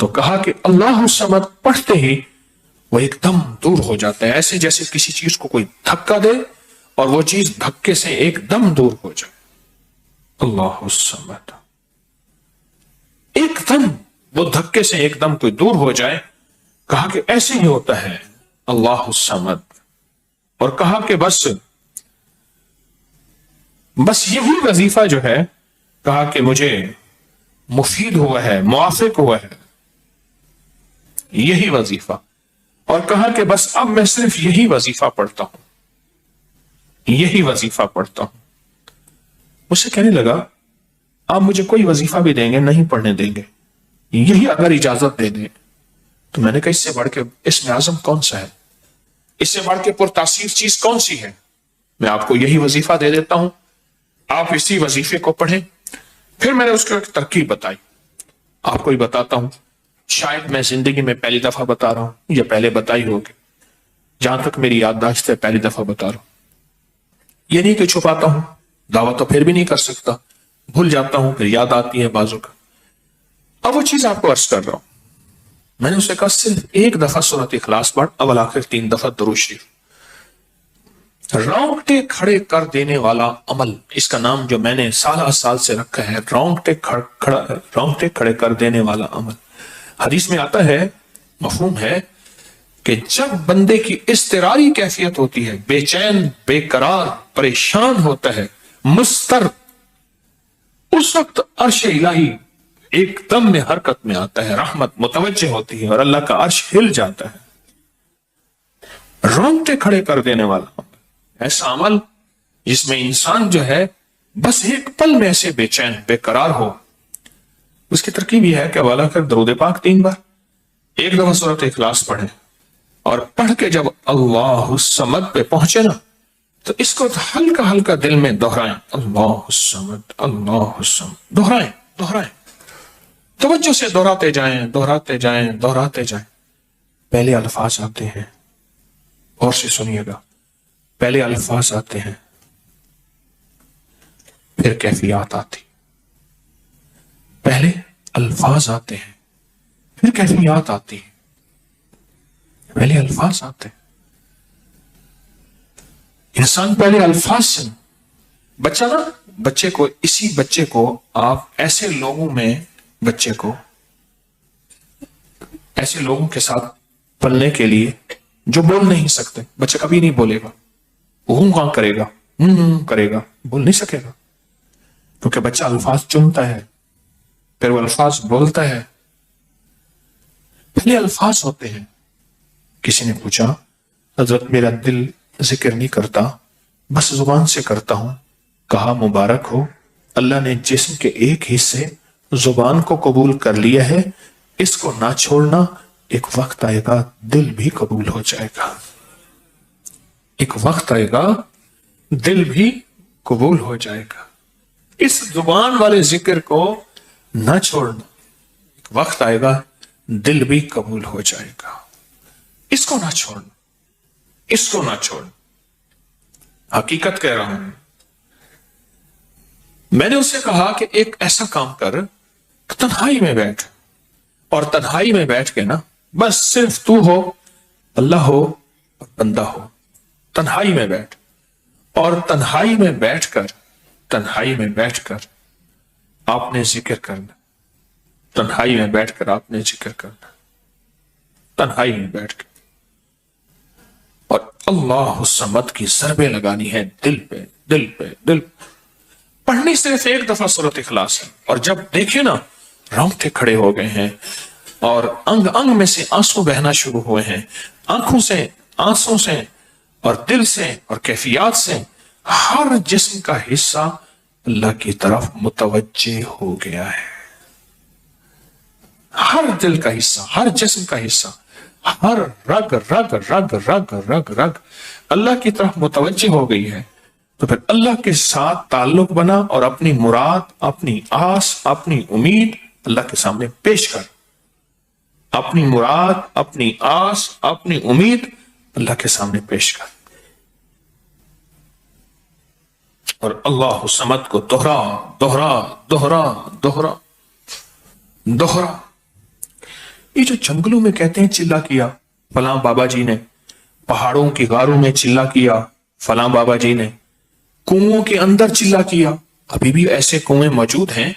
تو کہا کہ اللہ الصمد پڑھتے ہی وہ ایک دم دور ہو جاتا ہے، ایسے جیسے کسی چیز کو کوئی دھکا دے اور وہ چیز دھکے سے ایک دم دور ہو جائے۔ اللہ الصمد، ایک دم وہ دھکے سے ایک دم کوئی دور ہو جائے۔ کہا کہ ایسے ہی ہوتا ہے اللہ الصمد، اور کہا کہ بس یہی وظیفہ جو ہے، کہا کہ مجھے مفید ہوا ہے، موافق ہوا ہے یہی وظیفہ، اور کہا کہ بس اب میں صرف یہی وظیفہ پڑھتا ہوں، یہی وظیفہ پڑھتا ہوں۔ مجھ سے کہنے لگا آپ مجھے کوئی وظیفہ بھی دیں گے نہیں پڑھنے دیں گے، یہی اگر اجازت دے دیں۔ تو میں نے کہا اس سے بڑھ کے اسم اعظم کون سا ہے، اس سے بڑھ کے پرتاثیر چیز کون سی ہے؟ میں آپ کو یہی وظیفہ دے دیتا ہوں، آپ اسی وظیفے کو پڑھیں۔ پھر میں نے اس کو ایک ترکیب بتائی، آپ کو ہی بتاتا ہوں، شاید میں زندگی میں پہلی دفعہ بتا رہا ہوں یا پہلے بتائی ہوگی، جہاں تک میری یادداشت ہے پہلی دفعہ بتا رہا ہوں۔ یہ نہیں کہ چھپاتا ہوں، دعویٰ تو پھر بھی نہیں کر سکتا، بھول جاتا ہوں پھر یاد آتی ہے بازو کا۔ اب وہ چیز آپ کو عرض کر رہا ہوں، میں نے اسے کہا صرف ایک دفعہ سورۃ اخلاص پڑھ، اول آخر 3 دفعہ درود شریف۔ رونگٹے کھڑے کر دینے والا عمل، اس کا نام جو میں نے سال سے رکھا ہے، رونگٹے کھڑے کر دینے والا عمل۔ حدیث میں آتا ہے، مفہوم ہے کہ جب بندے کی اضطراری کیفیت ہوتی ہے، بے چین، بے قرار، پریشان ہوتا ہے، مضطر، اس وقت عرش الہی ایک دم میں حرکت میں آتا ہے، رحمت متوجہ ہوتی ہے اور اللہ کا عرش ہل جاتا ہے۔ رونگٹے کھڑے کر دینے والا عمل، ایسا عمل جس میں انسان جو ہے بس ایک پل میں ایسے بے چین، بے قرار ہو۔ اس کی ترکیب یہ ہے کہ والا کر درود پاک 3 بار، ایک دفعہ سورۃ اخلاص پڑھیں، اور پڑھ کے جب اللہ الصمد پہ پہنچے نا تو اس کو ہلکا ہلکا دل میں دہرائیں، اللہ الصمد، اللہ الصمد، دہرائیں، توجہ سے دہراتے جائیں۔ پہلے الفاظ آتے ہیں، اور سے سنیے گا، پہلے الفاظ آتے ہیں، پھر کیفیات آتی، پہلے الفاظ آتے ہیں پھر کیفیات آتی ہے۔ پہلے الفاظ آتے ہیں، انسان پہلے الفاظ سے، بچے کو آپ ایسے لوگوں کے ساتھ پلنے کے لیے جو بول نہیں سکتے، بچہ کبھی نہیں بولے گا، وہ کرے گا، بول نہیں سکے گا، کیونکہ بچہ الفاظ چنتا ہے پھر وہ الفاظ بولتا ہے۔ پہلے الفاظ ہوتے ہیں۔ کسی نے پوچھا حضرت میرا دل ذکر نہیں کرتا، بس زبان سے کرتا ہوں۔ کہا مبارک ہو، اللہ نے جسم کے ایک حصے زبان کو قبول کر لیا ہے، اس کو نہ چھوڑنا، ایک وقت آئے گا دل بھی قبول ہو جائے گا، ایک وقت آئے گا دل بھی قبول ہو جائے گا۔ اس زبان والے ذکر کو نہ چھوڑنا، ایک وقت آئے گا دل بھی قبول ہو جائے گا۔ اس کو نہ چھوڑنا، حقیقت کہہ رہا ہوں۔ میں نے اسے کہا کہ ایک ایسا کام کر، تنہائی میں بیٹھ، اور تنہائی میں بیٹھ کے نا بس صرف تو ہو، اللہ ہو اور بندہ ہو، تنہائی میں بیٹھ، اور تنہائی میں بیٹھ کر آپ نے ذکر کرنا، تنہائی میں بیٹھ کر آپ نے ذکر کرنا، تنہائی میں بیٹھ کے، اور اللہ الصمد کی ضربیں لگانی ہے دل پہ۔ پڑھنی صرف ایک دفعہ سورۃ اخلاص ہے، اور جب دیکھیں نا رونگٹے کھڑے ہو گئے ہیں اور انگ میں سے آنسو بہنا شروع ہوئے ہیں، آنسوں سے اور دل سے اور کیفیات سے، ہر جسم کا حصہ اللہ کی طرف متوجہ ہو گیا ہے، ہر دل کا حصہ، ہر جسم کا حصہ، ہر رگ اللہ کی طرف متوجہ ہو گئی ہے۔ تو پھر اللہ کے ساتھ تعلق بنا اور اپنی مراد، اپنی آس، اپنی امید اللہ کے سامنے پیش کر، اپنی مراد، اپنی آس، اپنی امید اللہ کے سامنے پیش کر، اور اللہ الصمد کو دوہرا۔ یہ جو جنگلوں میں کہتے ہیں چلا کیا فلاں بابا جی نے، پہاڑوں کی غاروں میں چلا کیا فلاں بابا جی نے، کنووں کے اندر چلا کیا، ابھی بھی ایسے کنویں موجود ہیں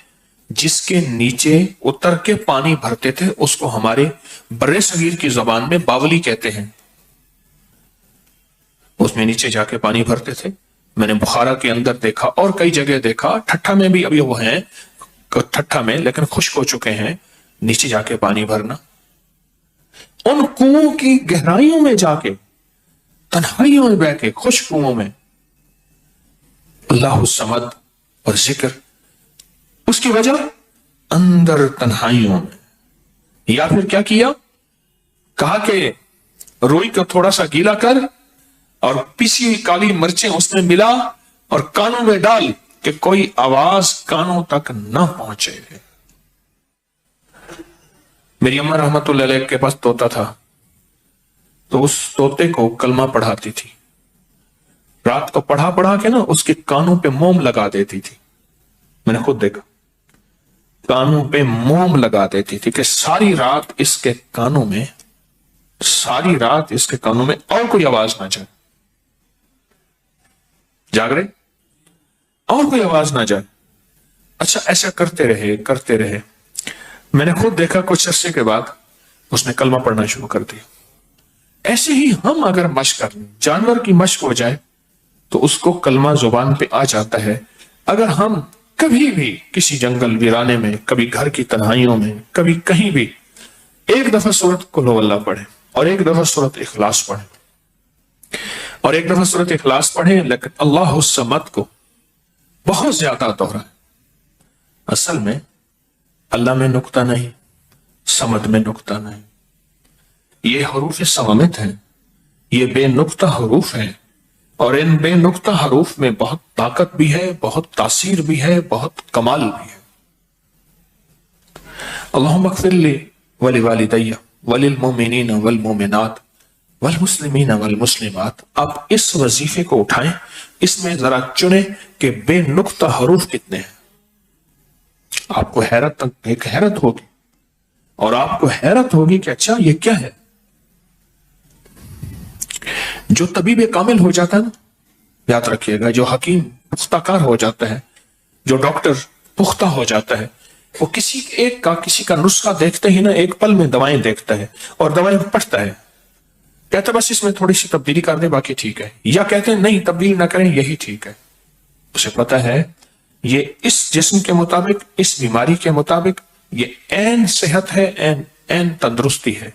جس کے نیچے اتر کے پانی بھرتے تھے، اس کو ہمارے برے صغیر کی زبان میں باولی کہتے ہیں، اس میں نیچے جا کے پانی بھرتے تھے۔ میں نے بخارا کے اندر دیکھا اور کئی جگہ دیکھا، ٹھٹھا میں بھی ابھی وہ ہیں، ٹھٹھا میں لیکن خشک ہو چکے ہیں، نیچے جا کے پانی بھرنا، ان کنووں کی گہرائیوں میں جا کے، تنہائیوں میں بیٹھ کے، خشک کنووں میں اللہ الصمد اور ذکر، اس کی وجہ اندر تنہائیوں میں۔ یا پھر کیا کیا؟ کہا کہ روئی کو تھوڑا سا گیلا کر اور پیسی ہوئی کالی مرچیں اس میں ملا اور کانوں میں ڈال کہ کوئی آواز کانوں تک نہ پہنچے۔ میری اماں رحمت اللہ علیہ کے پاس طوطا تھا، تو اس طوطے کو کلمہ پڑھاتی تھی، رات کو پڑھا پڑھا کے نا اس کے کانوں پہ موم لگا دیتی تھی، میں نے خود دیکھا، کانوں پہ موم لگا دیتی تھی کہ ساری رات اس کے کانوں میں اور کوئی آواز نہ جائے، جاگ رہے اور کوئی آواز نہ جائے۔ اچھا ایسا کرتے رہے، میں نے خود دیکھا کچھ عرصے کے بعد اس نے کلمہ پڑھنا شروع کر دیا۔ ایسے ہی ہم اگر مشق کر لیں، جانور کی مشق ہو جائے تو اس کو کلمہ زبان پہ آ جاتا ہے۔ اگر ہم کبھی بھی کسی جنگل ویرانے میں، کبھی گھر کی تنہائیوں میں، کبھی کہیں بھی ایک دفعہ سورۃ قل ہو اللہ پڑھیں اور ایک دفعہ سورۃ اخلاص پڑھیں اور ایک دفعہ سورۃ اخلاص پڑھیں، لیکن اللہ الصمد کو بہت زیادہ دہرائیں، اصل میں اللہ میں نقطہ نہیں، صمد میں نقطہ نہیں، یہ حروف صوامت ہیں، یہ بے نقطہ حروف ہیں، اور ان بے نقطہ حروف میں بہت طاقت بھی ہے، بہت تاثیر بھی ہے، بہت کمال بھی ہے۔ اللہم اغفر لی ولوالدی وللمؤمنین والمؤمنات والمسلمین والمسلمات۔ آپ اس وظیفے کو اٹھائیں، اس میں ذرا چنیں کہ بے نقطہ حروف کتنے ہیں۔ آپ کو حیرت ہوگی، اور آپ کو حیرت ہوگی کہ اچھا یہ کیا ہے۔ جو طبیب کامل ہو جاتا ہے نا، یاد رکھیے گا، جو حکیم پختہ کار ہو جاتا ہے، جو ڈاکٹر پختہ ہو جاتا ہے، وہ کسی کا نسخہ دیکھتے ہی نا ایک پل میں دوائیں دیکھتا ہے اور دوائیں پڑھتا ہے، کہتا ہے بس اس میں تھوڑی سی تبدیلی کر دیں باقی ٹھیک ہے، یا کہتے ہیں نہیں تبدیل نہ کریں یہی ٹھیک ہے۔ اسے پتا ہے یہ اس جسم کے مطابق، اس بیماری کے مطابق یہ عین صحت ہے، عین تندرستی ہے۔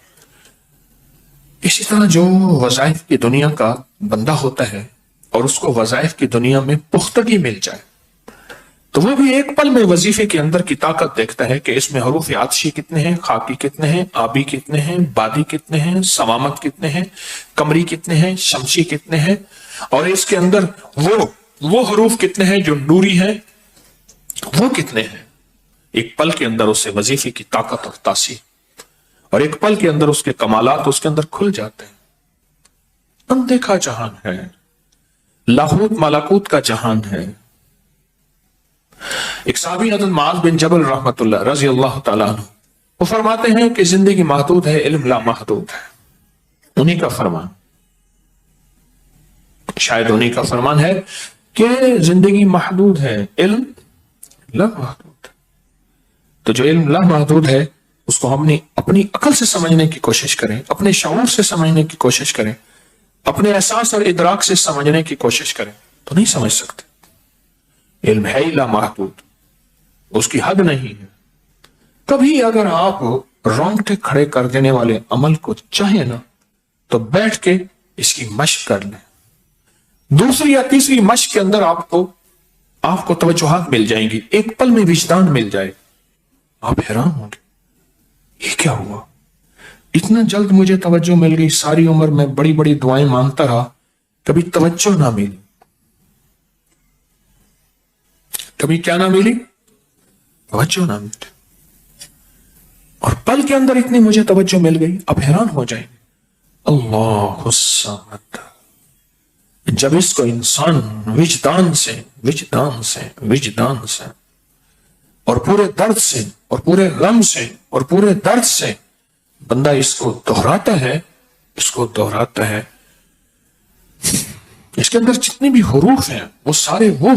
اسی طرح جو وظائف کی دنیا کا بندہ ہوتا ہے اور اس کو وظائف کی دنیا میں پختگی مل جائے تو وہ بھی ایک پل میں وظیفے کے اندر کی طاقت دیکھتا ہے کہ اس میں حروف عطشی کتنے ہیں، خاکی کتنے ہیں، آبی کتنے ہیں، بادی کتنے ہیں، سوامت کتنے ہیں، قمری کتنے ہیں، شمسی کتنے ہیں، اور اس کے اندر وہ حروف کتنے ہیں جو نوری ہیں، وہ کتنے ہیں۔ ایک پل کے اندر اس سے وظیفے کی طاقت اور تاثیر، اور ایک پل کے اندر اس کے کمالات اس کے اندر کھل جاتے ہیں۔ اندیکھا جہان ہے، لاہوت مالاکوت کا جہان ہے۔ ایک صحابی حضرت معاذ بن جبل رحمت اللہ رضی اللہ تعالیٰ عنہ، وہ فرماتے ہیں کہ زندگی محدود ہے، علم لا محدود ہے۔ انہی کا فرمان، شاید انہی کا فرمان ہے کہ زندگی محدود ہے، علم لا محدود ہے۔ تو جو علم لا محدود ہے اس کو ہم اپنی عقل سے سمجھنے کی کوشش کریں، اپنے شعور سے سمجھنے کی کوشش کریں، اپنے احساس اور ادراک سے سمجھنے کی کوشش کریں تو نہیں سمجھ سکتے۔ علم ہے لا محدود، اس کی حد نہیں ہے۔ کبھی اگر آپ رونگٹے کھڑے کر دینے والے عمل کو چاہیں نا تو بیٹھ کے اس کی مشق کر لیں، دوسری یا تیسری مشق کے اندر آپ کو توجہات مل جائیں گی، ایک پل میں وجدان مل جائے، آپ حیران ہوں گے یہ کیا ہوا، اتنا جلد مجھے توجہ مل گئی، ساری عمر میں بڑی بڑی دعائیں مانگتا رہا، کبھی توجہ نہ ملی، کبھی کیا نہ ملی، توجہ نہ ملی، اور پل کے اندر اتنی مجھے توجہ مل گئی، اب حیران ہو جائیں گے۔ اللہ الصمد، جب اس کو انسان وجدان سے اور پورے درد سے اور پورے غم سے اور پورے درد سے بندہ اس کو دہراتا ہے، اس کو دہراتا ہے، اس کے اندر جتنے بھی حروف ہیں وہ سارے وہ